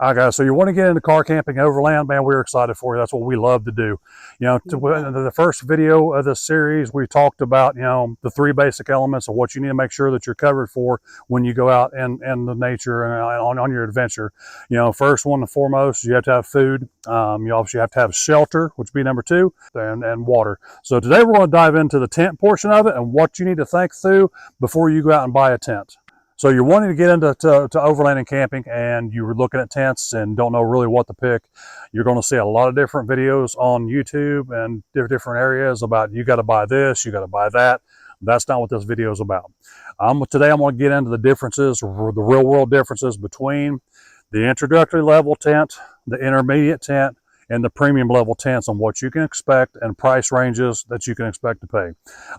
All right, guys, so you want to get into car camping overland, man, we're excited for you. That's what we love to do. You know, the first video of this series, we talked about, you know, the 3 basic elements of what you need to make sure that you're covered for when you go out in the nature and on your adventure. You know, first one and foremost, you have to have food. You obviously have to have shelter, which would be number 2, and water. So today we're going to dive into the tent portion of it and what you need to think through before you go out and buy a tent. So you're wanting to get into overlanding camping and you're looking at tents and don't know really what to pick. You're going to see a lot of different videos on YouTube and different areas about you got to buy this, you got to buy that. That's not what this video is about. Today I'm going to get into the differences, the real world differences between the introductory level tent, the intermediate tent, and the premium level tents on what you can expect and price ranges that you can expect to pay.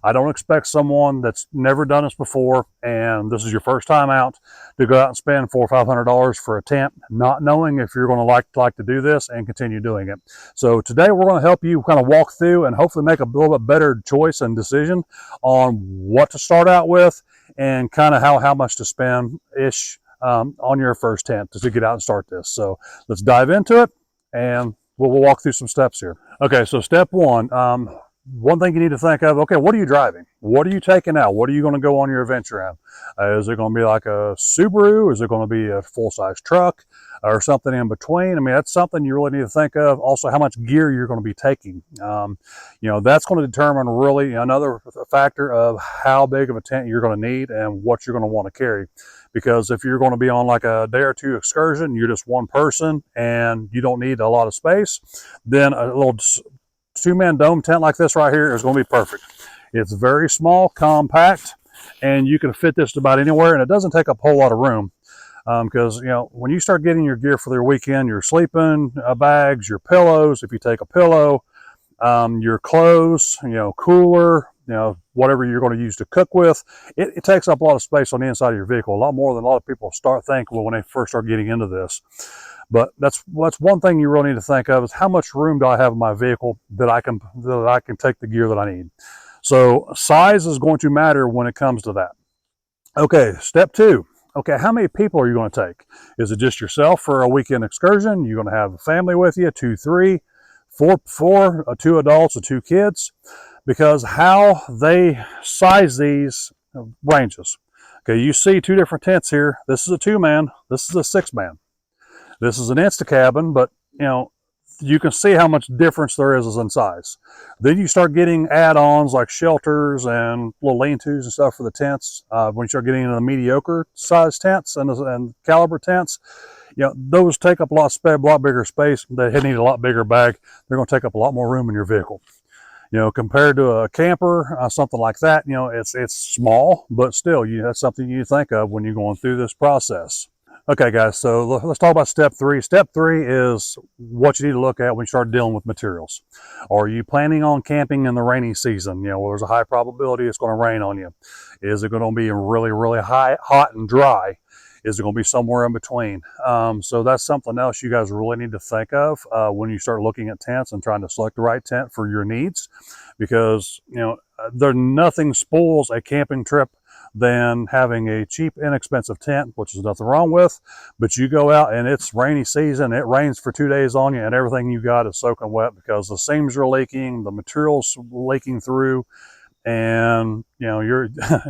I don't expect someone that's never done this before and this is your first time out to go out and spend $400 or $500 for a tent, not knowing if you're going to like to do this and continue doing it. So today we're going to help you kind of walk through and hopefully make a little bit better choice and decision on what to start out with and kind of how much to spend ish on your first tent to get out and start this. So let's dive into it and we'll walk through some steps here. Okay, so step 1, one thing you need to think of, okay, what are you driving? What are you taking out? What are you going to go on your adventure in? Is it going to be like a Subaru? Is it going to be a full-size truck or something in between? I mean, that's something you really need to think of. Also, how much gear you're going to be taking. You know, that's going to determine really another factor of how big of a tent you're going to need and what you're going to want to carry. Because if you're going to be on like a day or 2 excursion, you're just one person and you don't need a lot of space, then a little 2-man dome tent like this right here is going to be perfect. It's very small, compact, and you can fit this about anywhere, and it doesn't take up a whole lot of room. Because, you know, when you start getting your gear for your weekend, your sleeping bags, your pillows, if you take a pillow, your clothes, you know, cooler, you know, whatever you're going to use to cook with, it takes up a lot of space on the inside of your vehicle, a lot more than a lot of people thinking when they first start getting into this. But that's one thing you really need to think of is how much room do I have in my vehicle that I can take the gear that I need. So size is going to matter when it comes to that. Okay, step 2. Okay, how many people are you going to take? Is it just yourself for a weekend excursion? You're going to have a family with you, 2, 3, 4, 2 adults or 2 kids? Because how they size these ranges. Okay, you see 2 different tents here. This is a 2-man, this is a 6-man. This is an Insta-cabin, but you know, you can see how much difference there is in size. Then you start getting add-ons like shelters and little lean-tos and stuff for the tents. When you start getting into the mediocre size tents and caliber tents, you know, those take up a lot bigger space. They need a lot bigger bag. They're going to take up a lot more room in your vehicle. You know, compared to a camper, something like that, you know, it's small, but still, that's something you think of when you're going through this process. Okay, guys, so let's talk about step 3. Step 3 is what you need to look at when you start dealing with materials. Are you planning on camping in the rainy season? You know, there's a high probability it's going to rain on you. Is it going to be really, really hot and dry? Is it going to be somewhere in between? So that's something else you guys really need to think of when you start looking at tents and trying to select the right tent for your needs. Because, you know, nothing spoils a camping trip than having a cheap, inexpensive tent, which is nothing wrong with, but you go out and it's rainy season, it rains for 2 days on you and everything you got is soaking wet because the seams are leaking, the material's leaking through, and you know,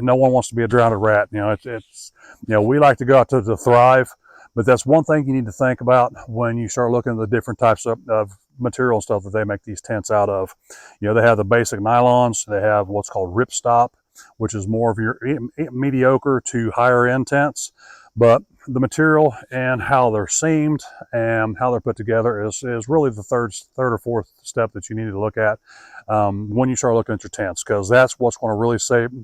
no one wants to be a drowned rat. You know, it's you know, we like to go out to thrive, but that's one thing you need to think about when you start looking at the different types of material stuff that they make these tents out of. You know, they have the basic nylons, they have what's called ripstop, which is more of your mediocre to higher end tents, but the material and how they're seamed and how they're put together is really the third or fourth step that you need to look at when you start looking at your tents, because that's what's going to really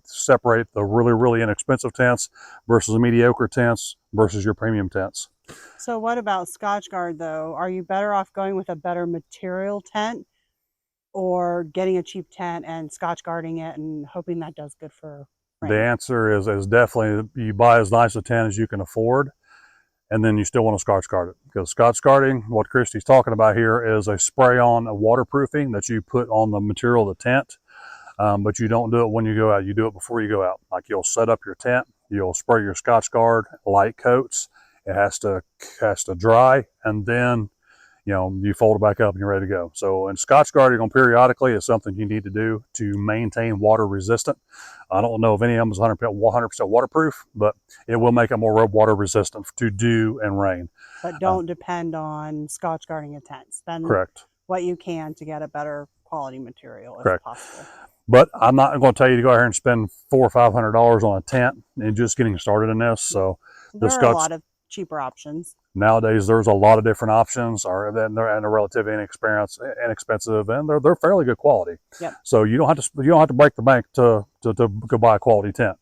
separate the really, really inexpensive tents versus the mediocre tents versus your premium tents. So what about Scotchgard though? Are you better off going with a better material tent or getting a cheap tent and Scotchgarding it and hoping that does good for rain? The answer is definitely you buy as nice a tent as you can afford, and then you still want to Scotchgard it. Because Scotchgarding, what Christy's talking about here, is a spray-on waterproofing that you put on the material of the tent, but you don't do it when you go out. You do it before you go out. Like, you'll set up your tent, you'll spray your Scotchgard, light coats, It has to dry, and then you fold it back up and you're ready to go. So, and Scotch guarding on periodically is something you need to do to maintain water resistant. I don't know if any of them is 100% waterproof, but it will make it more water resistant to dew and rain. But don't depend on Scotch guarding a tent. Spend Correct. what you can to get a better quality material if Correct. possible. But I'm not going to tell you to go out here and spend $400 or $500 on a tent and just getting started in this. So there are a lot of cheaper options. Nowadays, there's a lot of different options, and they're relatively inexpensive, and they're fairly good quality. Yep. So you don't have to break the bank to go buy a quality tent.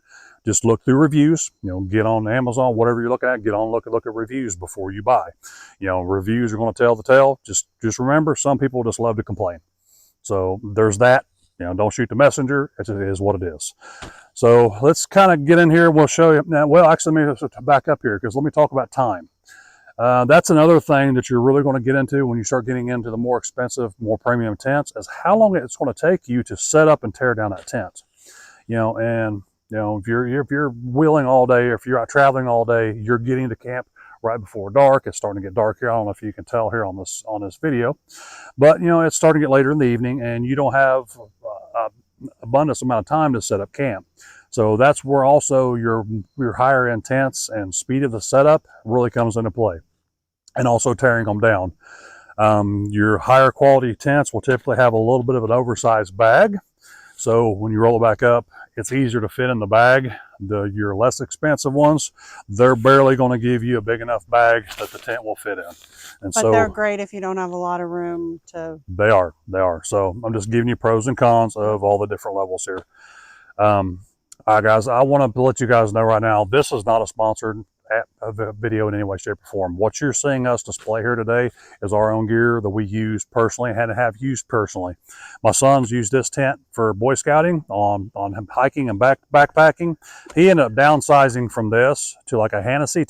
Just look through reviews. Get on Amazon, whatever you're looking at. Get on look at reviews before you buy. Reviews are going to tell the tale. Just remember, some people just love to complain. So there's that. Don't shoot the messenger. It is what it is. So let's kind of get in here. We'll show you now. Well, actually, let me back up here because let me talk about time. That's another thing that you're really going to get into when you start getting into the more expensive, more premium tents, is how long it's going to take you to set up and tear down that tent. If you're wheeling all day, or if you're out traveling all day, you're getting to camp right before dark. It's starting to get dark here. I don't know if you can tell here on this video, but it's starting to get later in the evening, and you don't have abundance amount of time to set up camp. So that's where also your higher end tents and speed of the setup really comes into play, and also tearing them down. Your higher quality tents will typically have a little bit of an oversized bag. So when you roll it back up, it's easier to fit in the bag. Your less expensive ones, they're barely going to give you a big enough bag that the tent will fit in. And but they're great if you don't have a lot of room to. They are. So I'm just giving you pros and cons of all the different levels here. All right, guys, I want to let you guys know right now, this is not a sponsored video in any way, shape, or form. What you're seeing us display here today is our own gear that we use personally and have used personally. My son's used this tent for Boy Scouting on hiking and backpacking. He ended up downsizing from this to like a Hennessy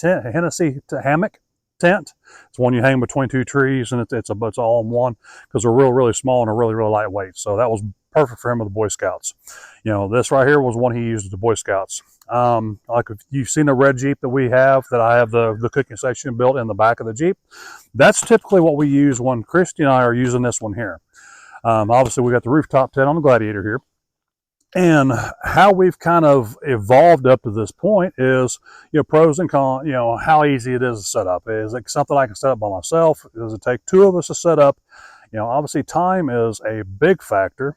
hammock tent. It's one you hang between two trees, and it's all in one because they're really small and they're really lightweight. So that was perfect for him with the Boy Scouts. This right here was one he used with the Boy Scouts. Like if you've seen the red Jeep that we have, that I have the cooking station built in the back of the Jeep, that's typically what we use when Christy and I are using this one here. Obviously we got the rooftop tent on the Gladiator here. And how we've kind of evolved up to this point is, pros and cons, how easy it is to set up. Is it something I can set up by myself? Does it take two of us to set up? Obviously time is a big factor,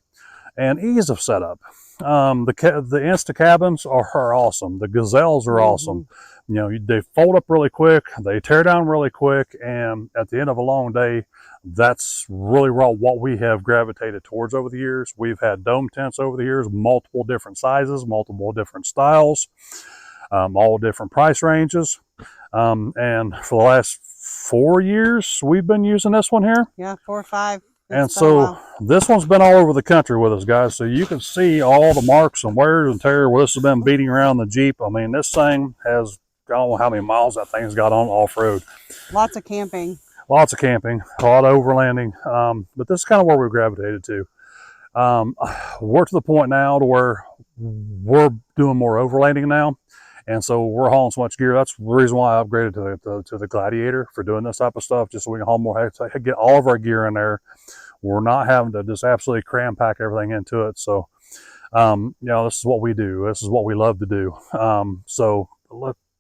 and ease of setup. The Insta-cabins are awesome. The Gazelles are awesome. They fold up really quick, they tear down really quick, and at the end of a long day, that's really what we have gravitated towards over the years. We've had dome tents over the years, multiple different sizes, multiple different styles, all different price ranges. And for the last 4 years, we've been using this one here. Yeah, 4 or 5. And so this one's been all over the country with us, guys. So you can see all the marks and wears and tears where this has been beating around the Jeep. I mean, this thing has, I don't know how many miles that thing's got on off-road. Lots of camping. Lots of camping, a lot of overlanding. But this is kind of where we gravitated to. We're to the point now to where we're doing more overlanding now. And so we're hauling so much gear. That's the reason why I upgraded to the Gladiator for doing this type of stuff, just so we can haul more, get all of our gear in there. We're not having to just absolutely cram pack everything into it. So, this is what we do. This is what we love to do. So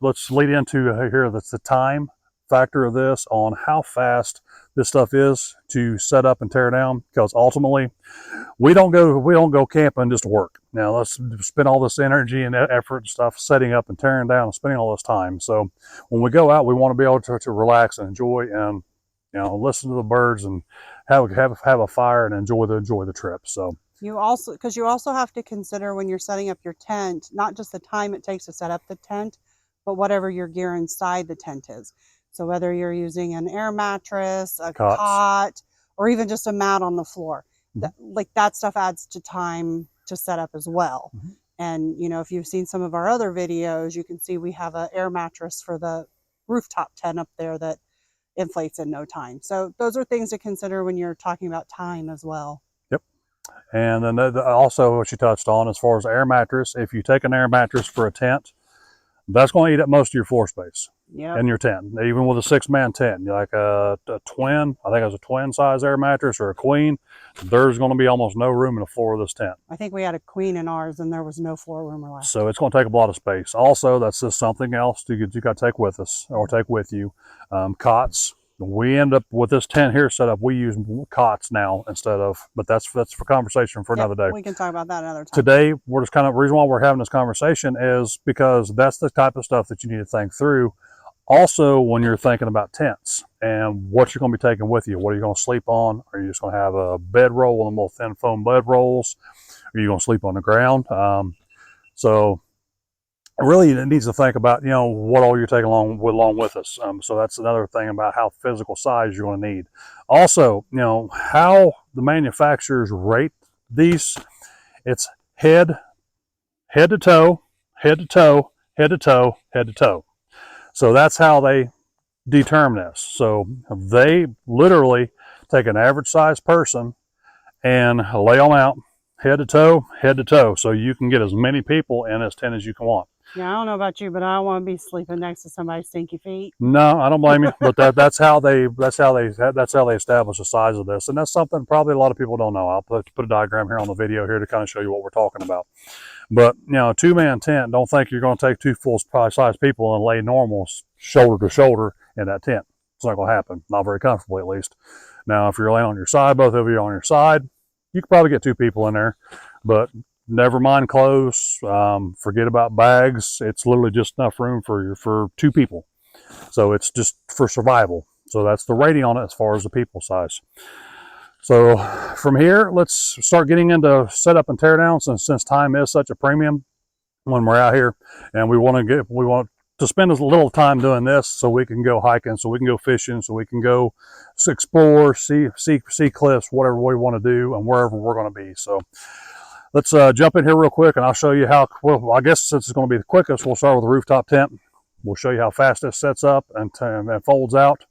let's lead into here. That's the time factor of this, on how fast this stuff is to set up and tear down, because ultimately we don't go camping just to work. Now let's spend all this energy and effort and stuff setting up and tearing down and spending all this time. So when we go out, we want to be able to relax and enjoy, and listen to the birds and have a fire and enjoy the trip. So because you also have to consider when you're setting up your tent, not just the time it takes to set up the tent, but whatever your gear inside the tent is. So whether you're using an air mattress, a cot, or even just a mat on the floor, that stuff adds to time to set up as well. And if you've seen some of our other videos, you can see we have an air mattress for the rooftop tent up there that inflates in no time. So those are things to consider when you're talking about time as well. Yep. And then also what you touched on as far as air mattress, if you take an air mattress for a tent, that's going to eat up most of your floor space. Yep. in your tent, even with a 6-man tent. Like a twin, I think it was a twin size air mattress or a queen, there's going to be almost no room in the floor of this tent. I think we had a queen in ours and there was no floor room left. So it's going to take up a lot of space. Also, that's just something else you got to take with us or take with you. Cots. We end up with this tent here set up. We use cots now instead of, but that's for conversation for another day. We can talk about that another time. Today, we're just reason why we're having this conversation is because that's the type of stuff that you need to think through. Also, when you're thinking about tents and what you're going to be taking with you, what are you going to sleep on? Are you just going to have a bedroll, one of the more thin foam bed rolls? Are you going to sleep on the ground? So really it needs to think about, what all you're taking along with us. So that's another thing about how physical size you're going to need. Also, how the manufacturers rate these. It's head to toe, head to toe, head to toe, head to toe. So that's how they determine this. So they literally take an average size person and lay them out head to toe, so you can get as many people in this tent as you can want. Yeah, I don't know about you, but I don't want to be sleeping next to somebody's stinky feet. No, I don't blame you, but that's how they establish the size of this, and that's something probably a lot of people don't know. I'll put a diagram here on the video here to kind of show you what we're talking about. But a 2-man tent, don't think you're going to take 2 full-size people and lay normal shoulder to shoulder in that tent. It's not going to happen, not very comfortably at least. Now, if you're laying on your side, both of you on your side, you could probably get 2 people in there, but never mind clothes, forget about bags. It's literally just enough room for 2 people. So it's just for survival. So that's the rating on it as far as the people size. So from here, let's start getting into setup and teardown, since time is such a premium when we're out here, and we want to spend a little time doing this so we can go hiking, so we can go fishing, so we can go explore, see cliffs, whatever we want to do, and wherever we're going to be. So let's jump in here real quick, and I'll show you how. Well, I guess since it's going to be the quickest, we'll start with the rooftop tent. We'll show you how fast this sets up and folds out,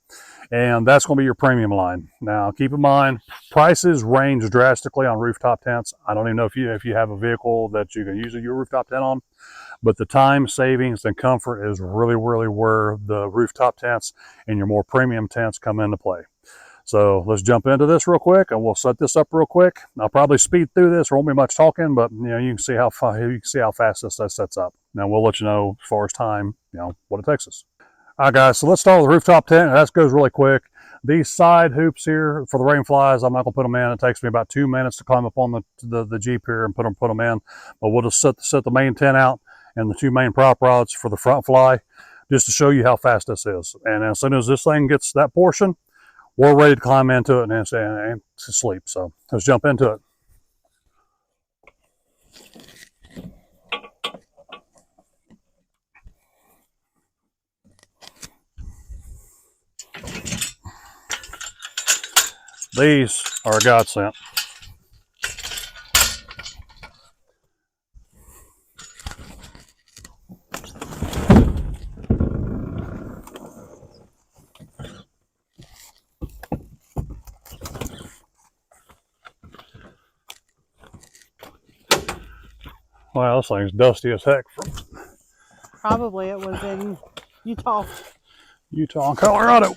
and that's going to be your premium line. Now, keep in mind, prices range drastically on rooftop tents. I don't even know if you have a vehicle that you can use your rooftop tent on, but the time savings and comfort is really where the rooftop tents and your more premium tents come into play. So let's jump into this real quick, and we'll set this up real quick. I'll probably speed through this. There won't be much talking, but you can see how fast this sets up. Now we'll let you know as far as time, what it takes us. All right, guys. So let's start with the rooftop tent. That goes really quick. These side hoops here for the rain flies, I'm not gonna put them in. It takes me about 2 minutes to climb up on the Jeep here and put them in. But we'll just set the main tent out and the 2 main prop rods for the front fly, just to show you how fast this is. And as soon as this thing gets that portion, we're ready to climb into it and to sleep. So let's jump into it. These are a godsend. Wow, this thing's dusty as heck. Probably it was in Utah and Colorado.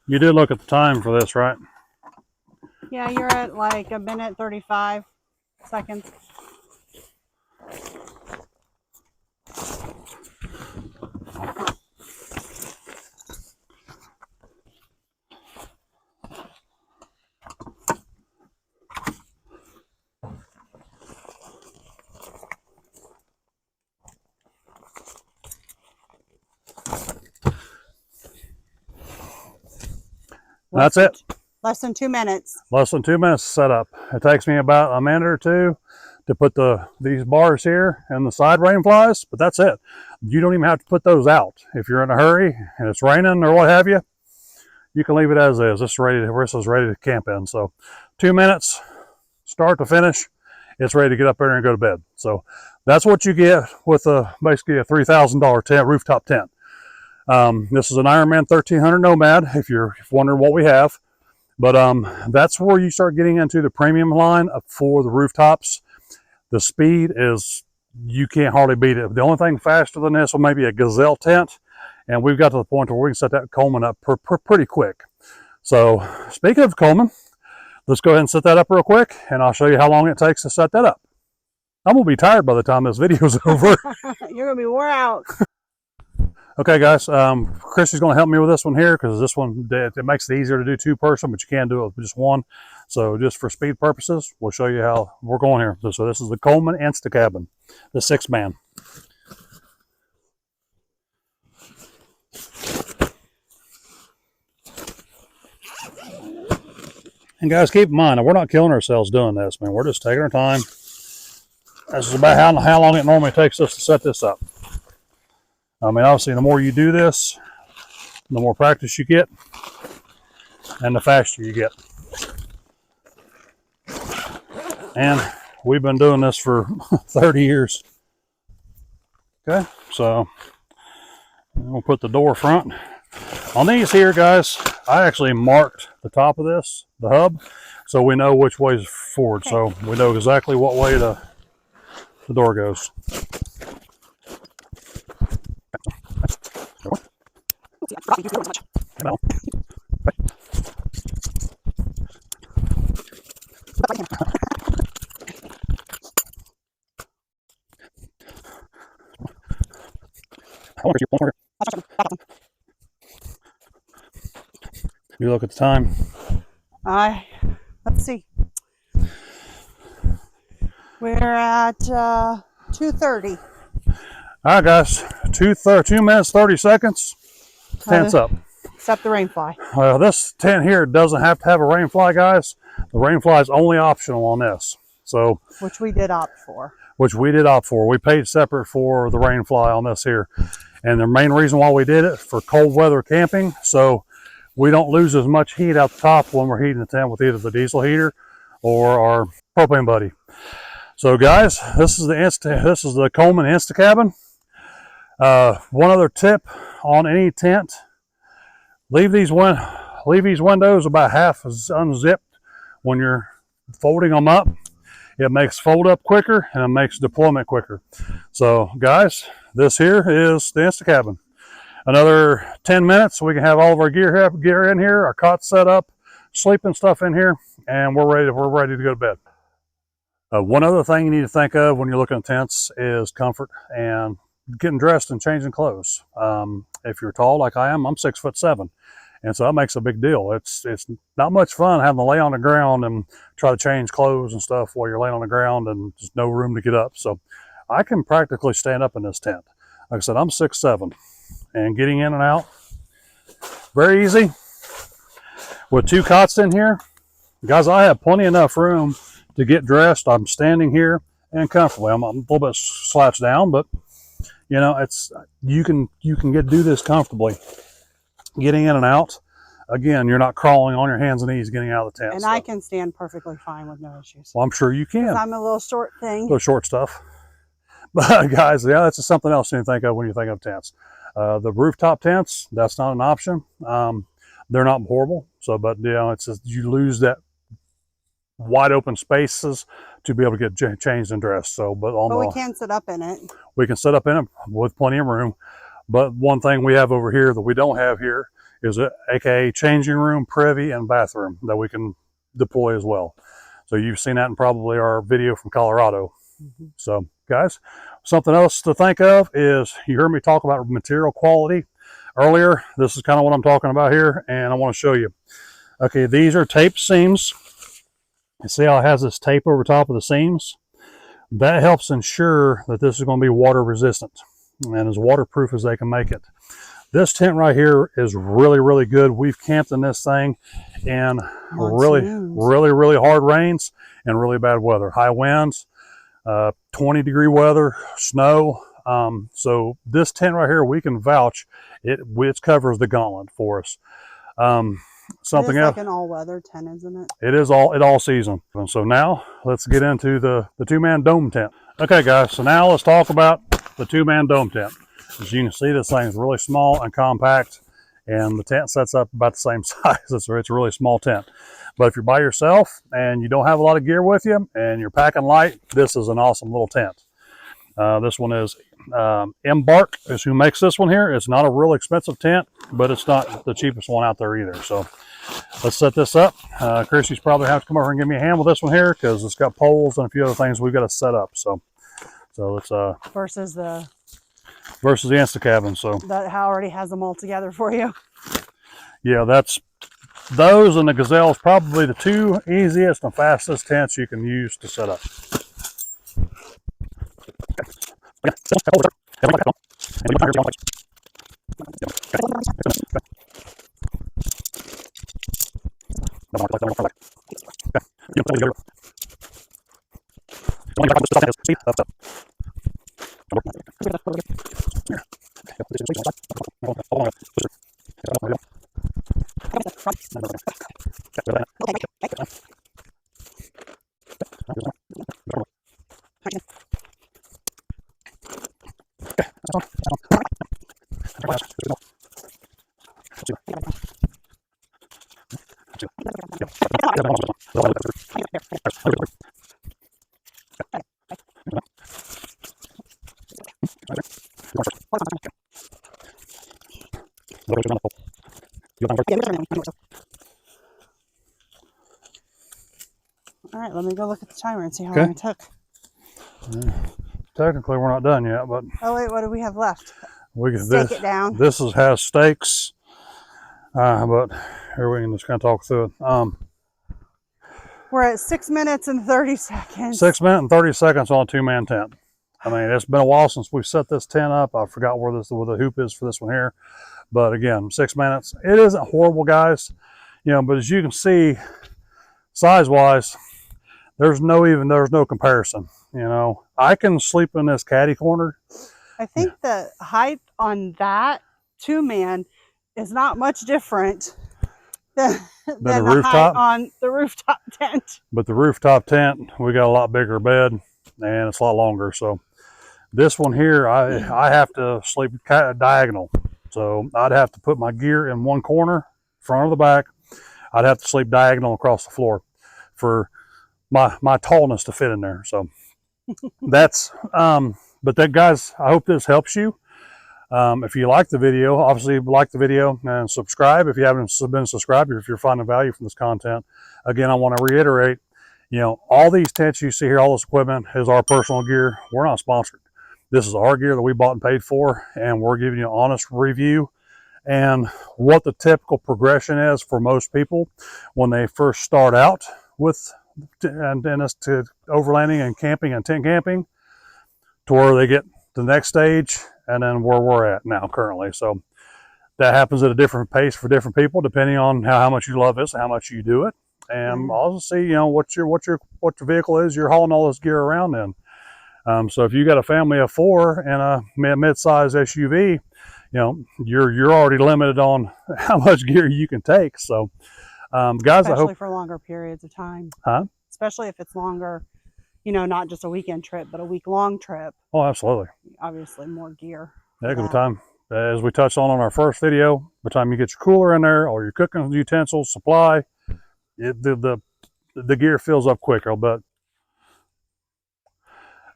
You did look at the time for this, right? Yeah, you're at like 1 minute 35 seconds. That's it. Less than 2 minutes. Less than 2 minutes to set up. It takes me about a minute or two to put these bars here and the side rain flies, but that's it. You don't even have to put those out. If you're in a hurry and it's raining or what have you, you can leave it as is. This is ready to camp in. So 2 minutes, start to finish, it's ready to get up there and go to bed. So that's what you get with basically a $3,000 tent, rooftop tent. This is an Ironman 1300 Nomad, if you're wondering what we have. But that's where you start getting into the premium line for the rooftops. The speed is, you can't hardly beat it. The only thing faster than this will maybe a Gazelle tent. And we've got to the point where we can set that Coleman up pretty quick. So speaking of Coleman, let's go ahead and set that up real quick, and I'll show you how long it takes to set that up. I'm going to be tired by the time this video's over. You're going to be wore out. Okay, guys, Chris is going to help me with this one here because this one, it makes it easier to do two-person, but you can do it with just one. So just for speed purposes, we'll show you how we're going here. So this is the Coleman Insta-cabin, the 6-man. And guys, keep in mind, we're not killing ourselves doing this, man. We're just taking our time. This is about how long it normally takes us to set this up. I mean, obviously, the more you do this, the more practice you get, and the faster you get. And we've been doing this for 30 years. Okay, so we'll put the door front. On these here, guys, I actually marked the top of this, the hub, so we know which way is forward. So we know exactly what way the door goes. You look at the time. Let's see. We're at 2:30. All right, guys, 2 minutes 30 seconds. Tent's up. Except the rain fly. Well, this tent here doesn't have to have a rain fly, guys. The rain fly is only optional on this. So, which we did opt for. We paid separate for the rain fly on this here. And the main reason why we did it, for cold weather camping, so we don't lose as much heat out the top when we're heating the tent with either the diesel heater or our propane buddy. So guys, this is the Coleman Insta-cabin. One other tip on any tent: leave these windows about half unzipped when you're folding them up. It makes fold up quicker and it makes deployment quicker. So guys, this here is the Insta-cabin. Another 10 minutes, we can have all of our gear in here, our cot set up, sleeping stuff in here, and we're ready to go to bed. One other thing you need to think of when you're looking at tents is comfort and getting dressed and changing clothes. If you're tall like I am, I'm 6'7", and so that makes a big deal. It's not much fun having to lay on the ground and try to change clothes and stuff while you're laying on the ground and just no room to get up. So I can practically stand up in this tent. Like I said, I'm 6'7", and getting in and out very easy. With 2 cots in here, guys, I have plenty enough room to get dressed. I'm standing here and comfortably. I'm a little bit slouched down, but you know, you can do this comfortably. Getting in and out, again, you're not crawling on your hands and knees getting out of the tent. And I can stand perfectly fine with no issues. Well, I'm sure you can. I'm a little short thing. Little short stuff. But guys, yeah, that's just something else you need to think of when you think of tents. The rooftop tents, that's not an option. They're not horrible. So, but you know, it's just, you lose that wide open spaces to be able to get changed and dressed. So, but we can sit up in it. We can sit up in it with plenty of room. But one thing we have over here that we don't have here is aka changing room, privy, and bathroom that we can deploy as well. So you've seen that in probably our video from Colorado. So guys, something else to think of is, you heard me talk about material quality earlier. This is kind of what I'm talking about here, and I want to show you. Okay, these are taped seams. You see how it has this tape over top of the seams? That helps ensure that this is going to be water resistant and as waterproof as they can make it. This tent right here is really, really good. We've camped in this thing in really hard rains and really bad weather. High winds, 20-degree weather, snow. So this tent right here, we can vouch it covers the gauntlet for us. Something else, like an all-weather tent, isn't it? It is all season. And so now let's get into the two-man dome tent. Okay, guys, so now let's talk about the two-man dome tent. As you can see, this thing is really small and compact, and the tent sets up about the same size. It's a really small tent. But if you're by yourself and you don't have a lot of gear with you and you're packing light, this is an awesome little tent. This one is Embark is who makes this one here. It's not a real expensive tent, but it's not the cheapest one out there either. So let's set this up. Chrissy's probably have to come over and give me a hand with this one here because it's got poles and a few other things we've got to set up. So let's versus the Insta-cabin. So that already has them all together for you. Yeah, those and the Gazelle is probably the two easiest and fastest tents you can use to set up. All right, let me go look at the timer and see how long it took. Technically, we're not done yet, but oh wait, what do we have left? We can stake it down. This has stakes, but here we can just kind of talk through it. We're at 6 minutes and 30 seconds. 6 minutes and 30 seconds on a two-man tent. I mean, it's been a while since we've set this tent up. I forgot where the hoop is for this one here, but again, 6 minutes. It isn't horrible, guys. But as you can see, size-wise, there's no comparison. I can sleep in this caddy corner. I think the height on that two-man is not much different than the rooftop height on the rooftop tent. But the rooftop tent, we got a lot bigger bed and it's a lot longer. So this one here, I have to sleep diagonal. So I'd have to put my gear in one corner, front or the back. I'd have to sleep diagonal across the floor for my tallness to fit in there. So that's but that, guys, I hope this helps you. If you like the video, obviously like the video and subscribe if you haven't been subscribed, if you're finding value from this content. Again, I want to reiterate, all these tents you see here, all this equipment is our personal gear. We're not sponsored. This is our gear that we bought and paid for, and we're giving you an honest review and what the typical progression is for most people when they first start out with and to overlanding and camping and tent camping, to where they get the next stage and then where we're at now currently. So that happens at a different pace for different people, depending on how much you love this and how much you do it. And also see, what your vehicle is you're hauling all this gear around in. So if you got a family of 4 and a mid-size SUV, you're already limited on how much gear you can take. So guys, especially I hope for longer periods of time. Especially if it's longer, not just a weekend trip, but a week-long trip. Oh, absolutely. Obviously, more gear. Yeah, because the time, as we touched on our first video, by the time you get your cooler in there or your cooking utensils, supply, the gear fills up quicker. But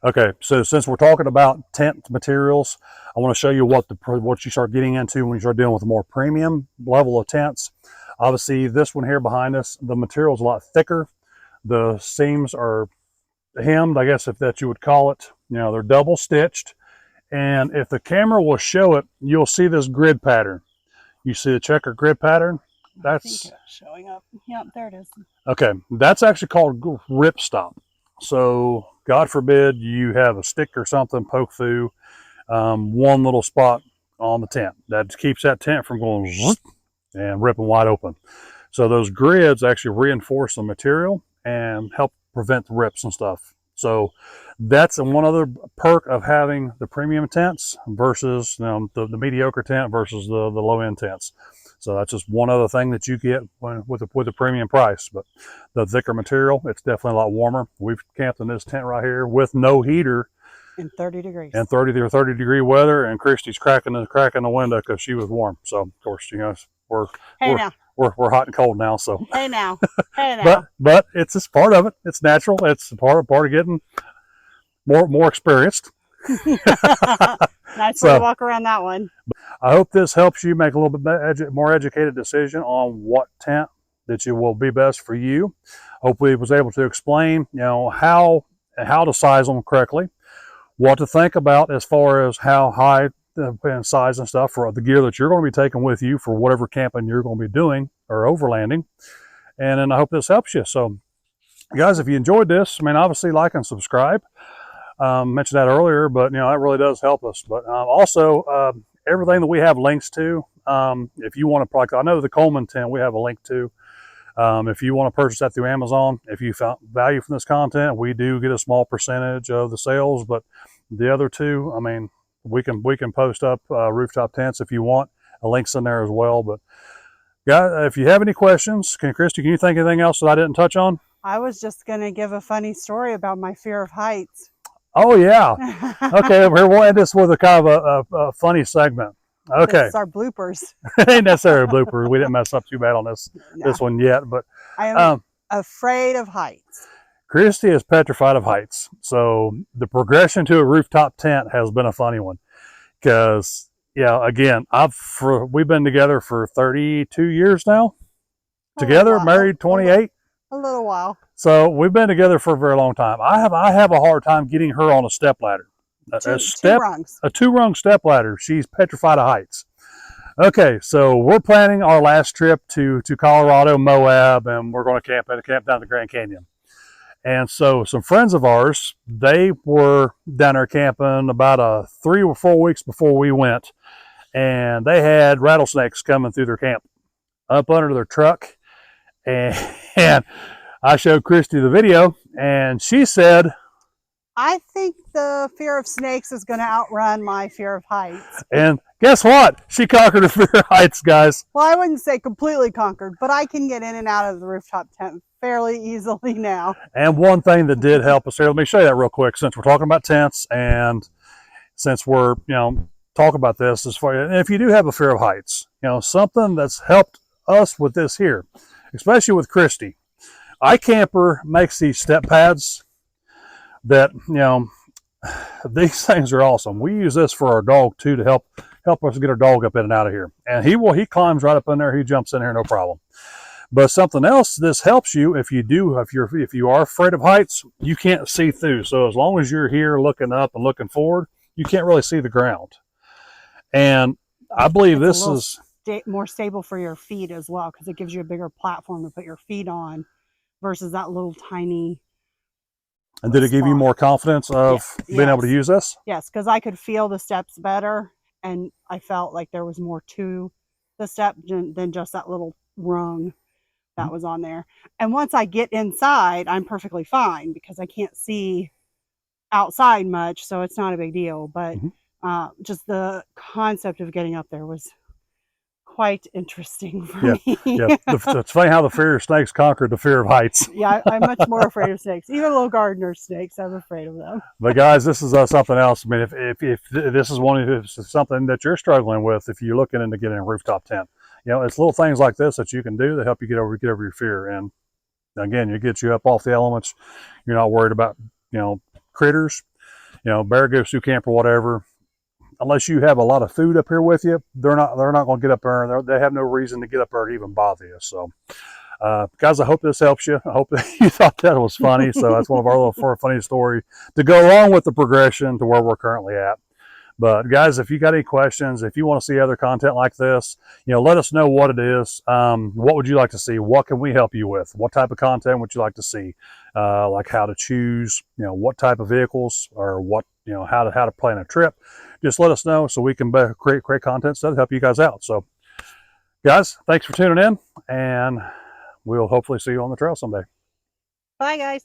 okay, so since we're talking about tent materials, I want to show you what you start getting into when you start dealing with a more premium level of tents. Obviously, this one here behind us, the material is a lot thicker. The seams are hemmed, I guess, if that you would call it. They're double stitched, and if the camera will show it, you'll see this grid pattern. You see the checker grid pattern? I think it's showing up. Yep, there it is. Okay, that's actually called ripstop. So God forbid you have a stick or something poke through one little spot on the tent. That keeps that tent from going zzz and ripping wide open. So those grids actually reinforce the material and help prevent the rips and stuff. So that's one other perk of having the premium tents versus the mediocre tent versus the low end tents. So that's just one other thing that you get with the premium price. But the thicker material, it's definitely a lot warmer. We've camped in this tent right here with no heater in 30 degrees and 30 degree weather, and Christy's cracking the window because she was warm. So of course, we're hot and cold now. So hey now, hey now. but it's just part of it. It's natural. It's part of getting more experienced. Nice way to walk around that one. I hope this helps you make a little bit more educated decision on what tent that you will be best for you. Hopefully, it was able to explain, how to size them correctly, what to think about as far as how high and size and stuff for the gear that you're going to be taking with you for whatever camping you're going to be doing or overlanding. And then I hope this helps you. So, guys, if you enjoyed this, obviously like and subscribe. Mentioned that earlier, but that really does help us. But also everything that we have links to, if you want to, I know the Coleman tent we have a link to. If you want to purchase that through Amazon, if you found value from this content, we do get a small percentage of the sales. But the other two, we can post up rooftop tents if you want. A link's in there as well. But guys, if you have any questions, Christy, can you think of anything else that I didn't touch on? I was just going to give a funny story about my fear of heights. Oh, yeah. Okay, here we'll end this with a kind of a funny segment. Okay. This is our bloopers. Ain't necessarily bloopers. We didn't mess up too bad on this one yet. But I am afraid of heights. Christy is petrified of heights. So the progression to a rooftop tent has been a funny one. Because, again, we've been together for 32 years now. Together, married 28. A little while. So we've been together for a very long time. I have a hard time getting her on a step ladder. A two-rung step ladder. She's petrified of heights. Okay, so we're planning our last trip to Colorado, Moab, and we're going to camp down the Grand Canyon. And so some friends of ours, they were down there camping about 3 or 4 weeks before we went, and they had rattlesnakes coming through their camp up under their truck. And I showed Christy the video, and she said, I think the fear of snakes is going to outrun my fear of heights. And guess what? She conquered her fear of heights, guys. Well, I wouldn't say completely conquered, but I can get in and out of the rooftop tent fairly easily now. And one thing that did help us here, let me show you that real quick, since we're talking about tents, and since we're, talking about this, as far as if you do have a fear of heights, something that's helped us with this here, especially with Christy. iCamper makes these step pads that, these things are awesome. We use this for our dog too, to help us get our dog up in and out of here. And he climbs right up in there. He jumps in here, no problem. But something else, this helps you if you are afraid of heights, you can't see through. So as long as you're here looking up and looking forward, you can't really see the ground. And I believe this is more stable for your feet as well, because it gives you a bigger platform to put your feet on versus that little tiny. And did it give you more confidence of being able to use this? Yes, because I could feel the steps better, and I felt like there was more to the step than just that little rung that was on there. And once I get inside, I'm perfectly fine because I can't see outside much, so it's not a big deal. But just the concept of getting up there was quite interesting for me. Yeah, it's funny how the fear of snakes conquered the fear of heights. Yeah, I'm much more afraid of snakes. Even little gardener snakes, I'm afraid of them. But guys, this is something else. If this is something that you're struggling with, if you're looking into getting a rooftop tent, it's little things like this that you can do to help you get over your fear. And again, it gets you up off the elements. You're not worried about critters, bear, goose, sioux camper, whatever. Unless you have a lot of food up here with you, they're not going to get up there. They have no reason to get up there to even bother you. So, guys, I hope this helps you. I hope that you thought that was funny. So that's one of our little funny story to go along with the progression to where we're currently at. But guys, if you got any questions, if you want to see other content like this, let us know what it is. What would you like to see? What can we help you with? What type of content would you like to see? Like how to choose, what type of vehicles or what you know, how to plan a trip, just let us know so we can create content to help you guys out. So guys, thanks for tuning in, and we'll hopefully see you on the trail someday. Bye, guys.